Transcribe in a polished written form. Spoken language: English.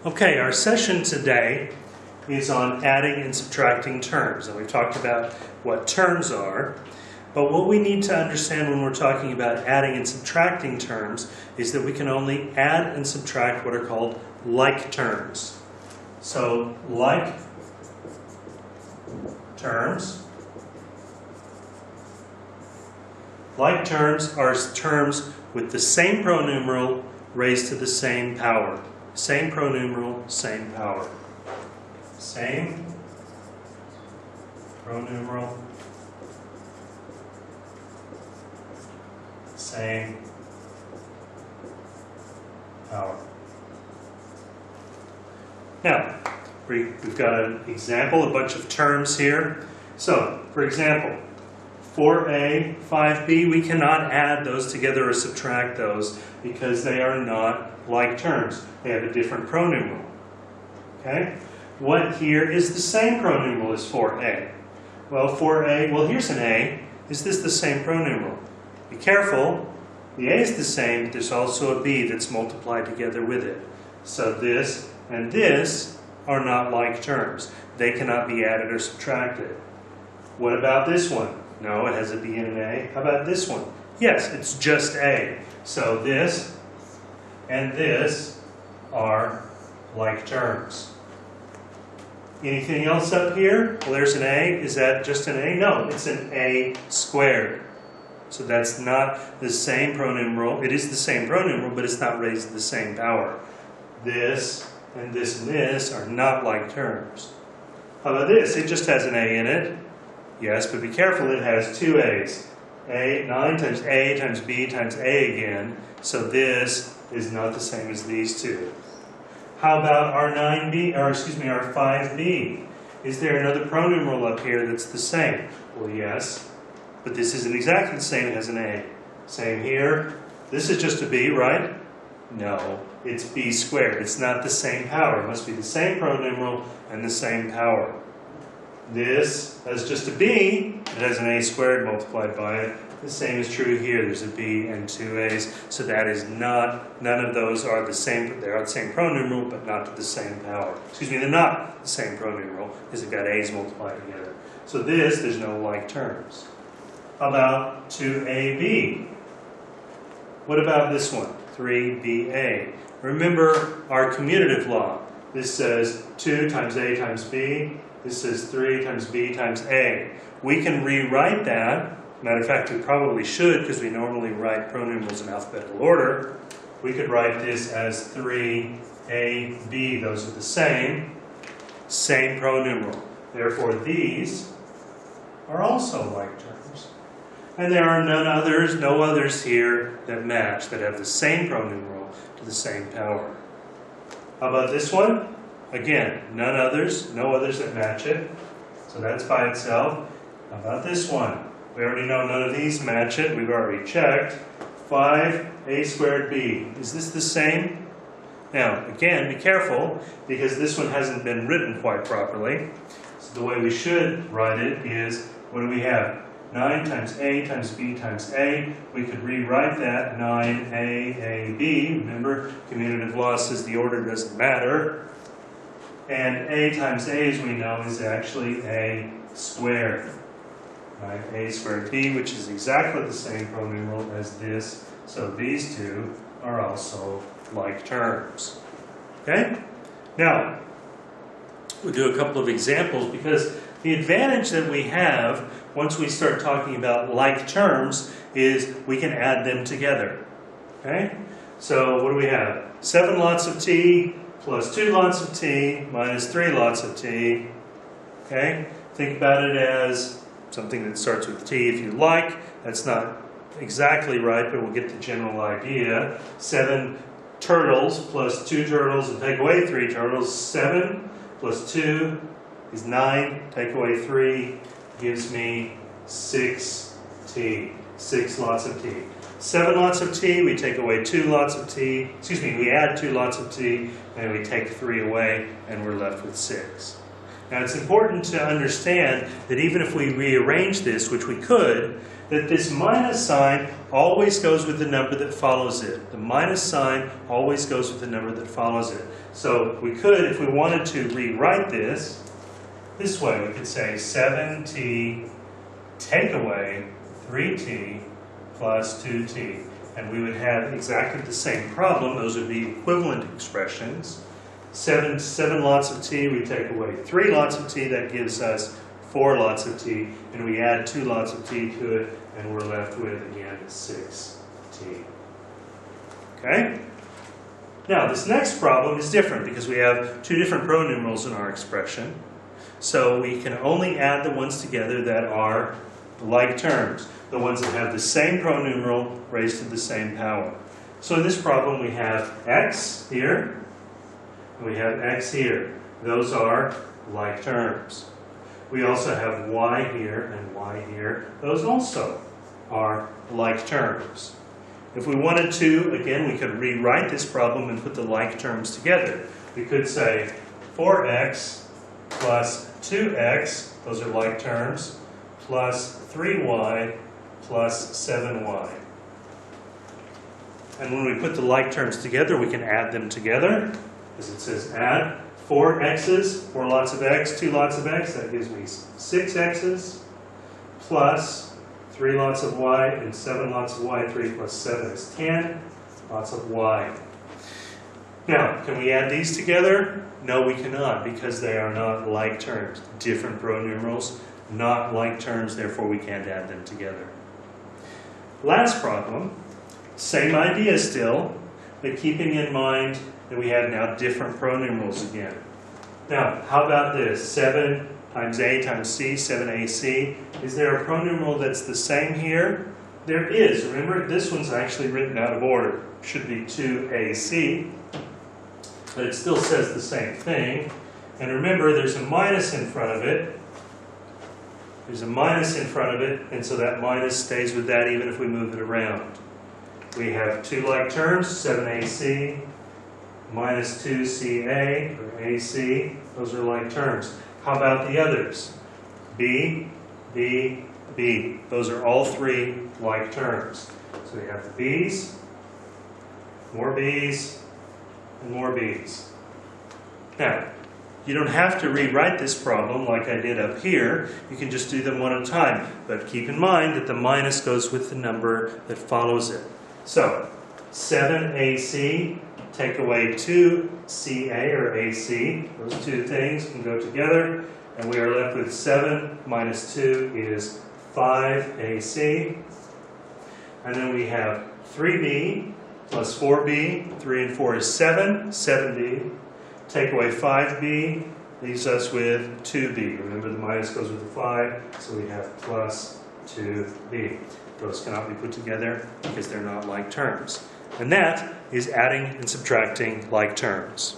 Okay, our session today is on adding and subtracting terms. And we've talked about what terms are. But what we need to understand when we're talking about adding and subtracting terms is that we can only add and subtract what are called like terms. So, like terms. Like terms are terms with the same pronumeral raised to the same power. Same pronumeral, same power. Same pronumeral, same power. Now, we've got an example, a bunch of terms here. So, for example, 4a, 5b, we cannot add those together or subtract those because they are not like terms. They have a different pronumeral. Okay? What here is the same pronumeral as 4a? Well, 4a, well here's an a. Is this the same pronumeral? Be careful. The a is the same, but there's also a b that's multiplied together with it. So this and this are not like terms. They cannot be added or subtracted. What about this one? No, it has a b and an a. How about this one? Yes, it's just a. So this and this are like terms. Anything else up here? Well, there's an a. Is that just an a? No, it's an a squared. So that's not the same pronumeral. It is the same pronumeral, but it's not raised to the same power. This and this are not like terms. How about this? It just has an a in it. Yes, but be careful, it has two a's. 9 times a times b times a again. So this is not the same as these two. How about our 9b, or excuse me, our 5b? Is there another pronumeral up here that's the same? Well, yes, but this isn't exactly the same. It has an a. Same here. This is just a b, right? No, it's b squared. It's not the same power. It must be the same pronumeral and the same power. This has just a b. It has an a squared multiplied by it. The same is true here. There's a b and two a's. So that is not, none of those are the same. They are the same pronumeral, but not to the same power. Excuse me, they're not the same pronumeral because they've got a's multiplied together. So this, there's no like terms. How about 2ab? What about this one? 3ba. Remember our commutative law. This says 2 times a times b. This says 3 times b times a. We can rewrite that. Matter of fact, we probably should because we normally write pronumerals in alphabetical order. We could write this as 3ab. Those are the same pronumeral. Therefore, these are also like terms. And there are no others here that match, that have the same pronumeral to the same power. How about this one? Again, no others that match it. So that's by itself. How about this one? We already know none of these match it. We've already checked. 5a squared b. Is this the same? Now, again, be careful because this one hasn't been written quite properly. So the way we should write it is, what do we have? 9 times a times b times a. We could rewrite that 9a, b. Remember, commutative law says the order doesn't matter. And a times a, as we know, is actually a squared. Right? A squared b, which is exactly the same pronumeral as this. So these two are also like terms. Okay? Now, we'll do a couple of examples because the advantage that we have once we start talking about like terms is we can add them together. Okay? So what do we have? 7 lots of t plus 2 lots of t minus 3 lots of t. Okay? Think about it as something that starts with t if you like. That's not exactly right, but we'll get the general idea. 7 turtles plus 2 turtles and take away 3 turtles. 7 plus 2 is 9. Take away 3 gives me 6t. 6 lots of t. 7 lots of t, we take away 2 lots of t. Excuse me, we add 2 lots of t, and we take 3 away, and we're left with 6. Now it's important to understand that even if we rearrange this, which we could, that this minus sign always goes with the number that follows it. The minus sign always goes with the number that follows it. So we could, if we wanted to rewrite this way, we could say 7t take away 3t plus 2t. And we would have exactly the same problem. Those would be equivalent expressions. 7 lots of t, we take away 3 lots of t, that gives us 4 lots of t, and we add 2 lots of t to it, and we're left with, again, 6t. Okay? Now, this next problem is different because we have 2 different pronumerals in our expression. So we can only add the ones together that are like terms, the ones that have the same pronumeral raised to the same power. So in this problem, we have x here, and we have x here. Those are like terms. We also have y here and y here. Those also are like terms. If we wanted to, again, we could rewrite this problem and put the like terms together. We could say 4x plus 2x, those are like terms, plus 3y plus 7y. And when we put the like terms together, we can add them together. As it says add 4 x's, 4 lots of x, 2 lots of x, that gives me 6 x's, plus 3 lots of y and 7 lots of y. 3 plus 7 is 10 lots of y. Now, can we add these together? No, we cannot, because they are not like terms. Different pronumerals, not like terms, therefore we can't add them together. Last problem, same idea still, but keeping in mind that we have now different pronumerals again. Now, how about this? 7 times a times c, 7ac. Is there a pronumeral that's the same here? There is. Remember, this one's actually written out of order. It should be 2ac, but it still says the same thing. And remember, there's a minus in front of it. There's a minus in front of it, and so that minus stays with that even if we move it around. We have 2 like terms, 7ac minus 2ca, or ac. Those are like terms. How about the others? b, b, b. Those are all 3 like terms. So we have the b's, more b's, and more b's. Now, you don't have to rewrite this problem like I did up here. You can just do them one at a time. But keep in mind that the minus goes with the number that follows it. So, 7ac, take away 2ca or ac. Those 2 things can go together. And we are left with 7 minus 2 is 5ac. And then we have 3b plus 4b. 3 and 4 is 7, 7b. Take away 5b, leaves us with 2b. Remember, the minus goes with the 5, so we have plus 2b. Those cannot be put together because they're not like terms. And that is adding and subtracting like terms.